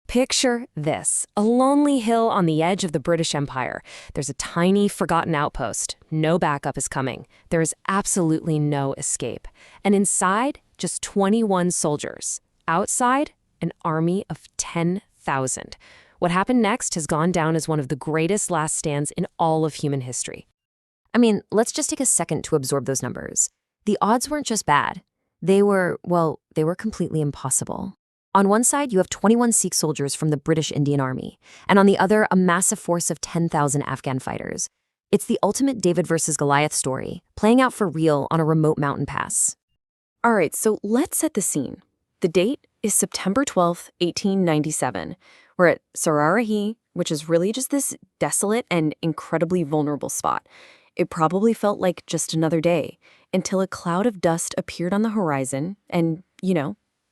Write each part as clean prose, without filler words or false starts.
Picture this, a lonely hill on the edge of the British Empire. There's a tiny, forgotten outpost. No backup is coming. There is absolutely no escape. And inside, just 21 soldiers. Outside, an army of 10,000. What happened next has gone down as one of the greatest last stands in all of human history. I mean, let's just take a second to absorb those numbers. The odds weren't just bad. They were completely impossible. On one side, you have 21 Sikh soldiers from the British Indian Army, and on the other, a massive force of 10,000 Afghan fighters. It's the ultimate David versus Goliath story, playing out for real on a remote mountain pass. All right, so let's set the scene. The date is September 12th, 1897. We're at Saragarhi, which is really just this desolate and incredibly vulnerable spot. It probably felt like just another day, until a cloud of dust appeared on the horizon, and,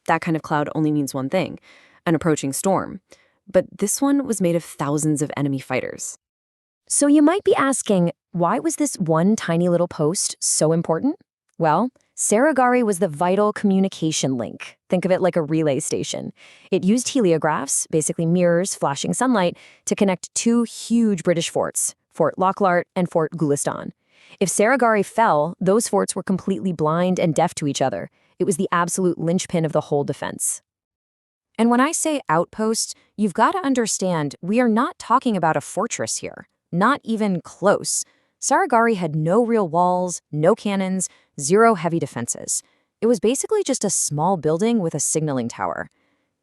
that kind of cloud only means one thing, an approaching storm. But this one was made of thousands of enemy fighters. So you might be asking, why was this one tiny little post so important? Well, Saragarhi was the vital communication link. Think of it like a relay station. It used heliographs, basically mirrors flashing sunlight, to connect two huge British forts, Fort Lochlart and Fort Gulistan. If Saragarhi fell, those forts were completely blind and deaf to each other. It was the absolute linchpin of the whole defense. And when I say outpost, you've got to understand we are not talking about a fortress here. Not even close. Saragarhi had no real walls, no cannons, zero heavy defenses. It was basically just a small building with a signaling tower.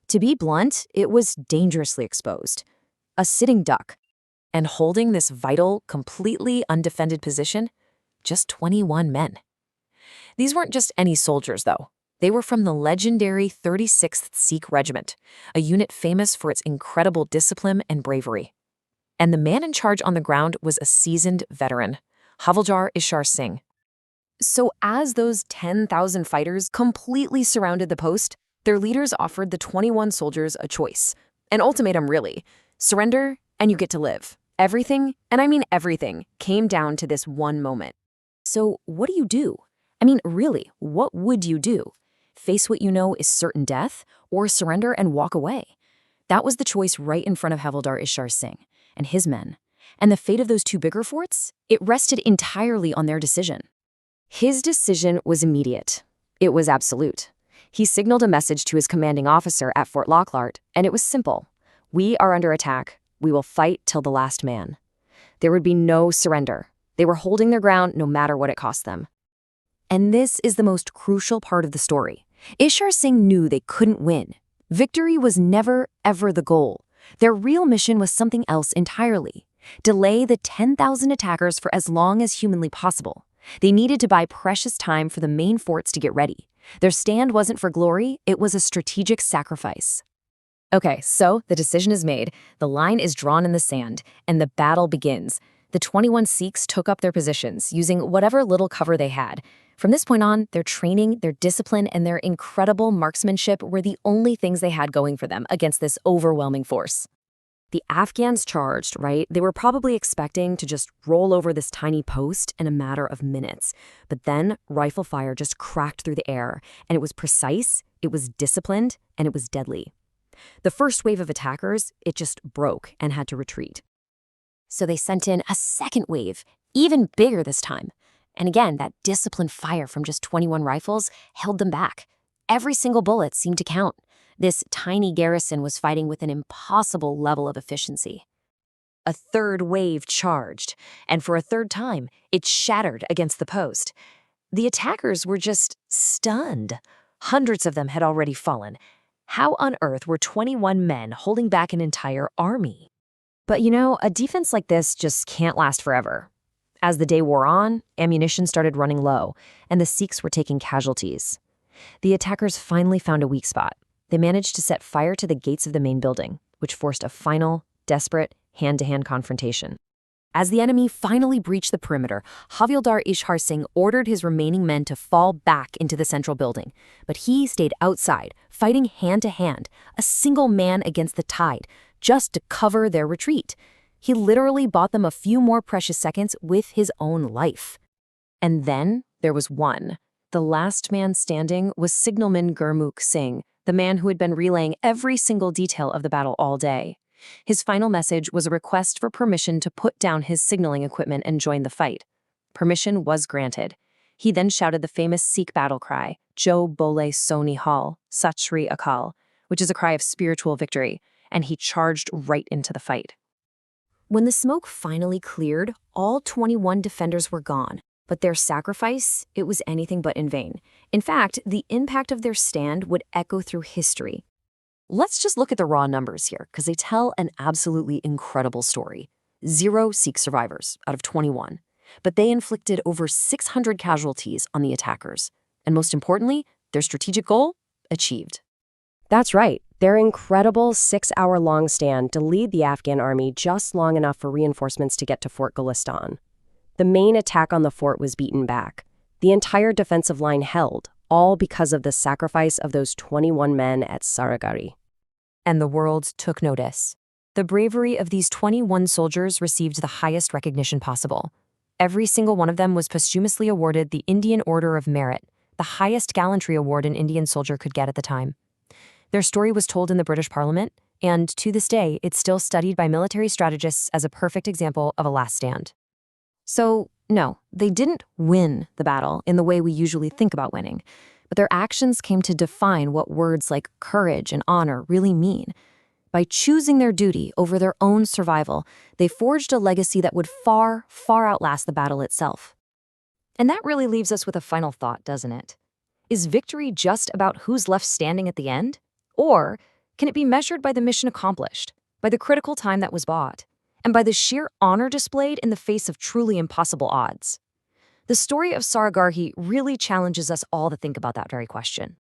To be blunt, it was dangerously exposed. A sitting duck. And holding this vital, completely undefended position, just 21 men. These weren't just any soldiers, though. They were from the legendary 36th Sikh Regiment, a unit famous for its incredible discipline and bravery. And the man in charge on the ground was a seasoned veteran, Havildar Ishar Singh. So as those 10,000 fighters completely surrounded the post, their leaders offered the 21 soldiers a choice. An ultimatum, really. Surrender, and you get to live. Everything, and I mean everything, came down to this one moment. So what do? I mean, really, what would you do? Face what you know is certain death, or surrender and walk away? That was the choice right in front of Havildar Ishar Singh and his men. And the fate of those two bigger forts? It rested entirely on their decision. His decision was immediate. It was absolute. He signaled a message to his commanding officer at Fort Lochlart, and it was simple. We are under attack. We will fight till the last man. There would be no surrender. They were holding their ground no matter what it cost them. And this is the most crucial part of the story. Ishar Singh knew they couldn't win. Victory was never, ever the goal. Their real mission was something else entirely. Delay the 10,000 attackers for as long as humanly possible. They needed to buy precious time for the main forts to get ready. Their stand wasn't for glory, it was a strategic sacrifice. Okay, so the decision is made, the line is drawn in the sand, and the battle begins. The 21 Sikhs took up their positions, using whatever little cover they had. From this point on, their training, their discipline, and their incredible marksmanship were the only things they had going for them against this overwhelming force. The Afghans charged, right? They were probably expecting to just roll over this tiny post in a matter of minutes. But then rifle fire just cracked through the air, and it was precise, it was disciplined, and it was deadly. The first wave of attackers, it just broke and had to retreat. So they sent in a second wave, even bigger this time. And again, that disciplined fire from just 21 rifles held them back. Every single bullet seemed to count. This tiny garrison was fighting with an impossible level of efficiency. A third wave charged, and for a third time, it shattered against the post. The attackers were just stunned. Hundreds of them had already fallen. How on earth were 21 men holding back an entire army? But a defense like this just can't last forever. As the day wore on, ammunition started running low, and the Sikhs were taking casualties. The attackers finally found a weak spot. They managed to set fire to the gates of the main building, which forced a final, desperate, hand-to-hand confrontation. As the enemy finally breached the perimeter, Havildar Ishar Singh ordered his remaining men to fall back into the central building. But he stayed outside, fighting hand-to-hand, a single man against the tide, just to cover their retreat. He literally bought them a few more precious seconds with his own life. And then there was one. The last man standing was Signalman Gurmukh Singh, the man who had been relaying every single detail of the battle all day. His final message was a request for permission to put down his signaling equipment and join the fight. Permission was granted. He then shouted the famous Sikh battle cry, Jo Bole So Nihal, Sat Sri Akal, which is a cry of spiritual victory, and he charged right into the fight. When the smoke finally cleared, all 21 defenders were gone, but their sacrifice, it was anything but in vain. In fact, the impact of their stand would echo through history. Let's just look at the raw numbers here, because they tell an absolutely incredible story. 0 Sikh survivors out of 21, but they inflicted over 600 casualties on the attackers. And most importantly, their strategic goal achieved. That's right. Their incredible 6-hour-long stand delayed the Afghan army just long enough for reinforcements to get to Fort Gulistan. The main attack on the fort was beaten back. The entire defensive line held, all because of the sacrifice of those 21 men at Saragarhi. And the world took notice. The bravery of these 21 soldiers received the highest recognition possible. Every single one of them was posthumously awarded the Indian Order of Merit, the highest gallantry award an Indian soldier could get at the time. Their story was told in the British Parliament, and to this day, it's still studied by military strategists as a perfect example of a last stand. So, no, they didn't win the battle in the way we usually think about winning, but their actions came to define what words like courage and honor really mean. By choosing their duty over their own survival, they forged a legacy that would far, far outlast the battle itself. And that really leaves us with a final thought, doesn't it? Is victory just about who's left standing at the end? Or can it be measured by the mission accomplished, by the critical time that was bought, and by the sheer honor displayed in the face of truly impossible odds? The story of Saragarhi really challenges us all to think about that very question.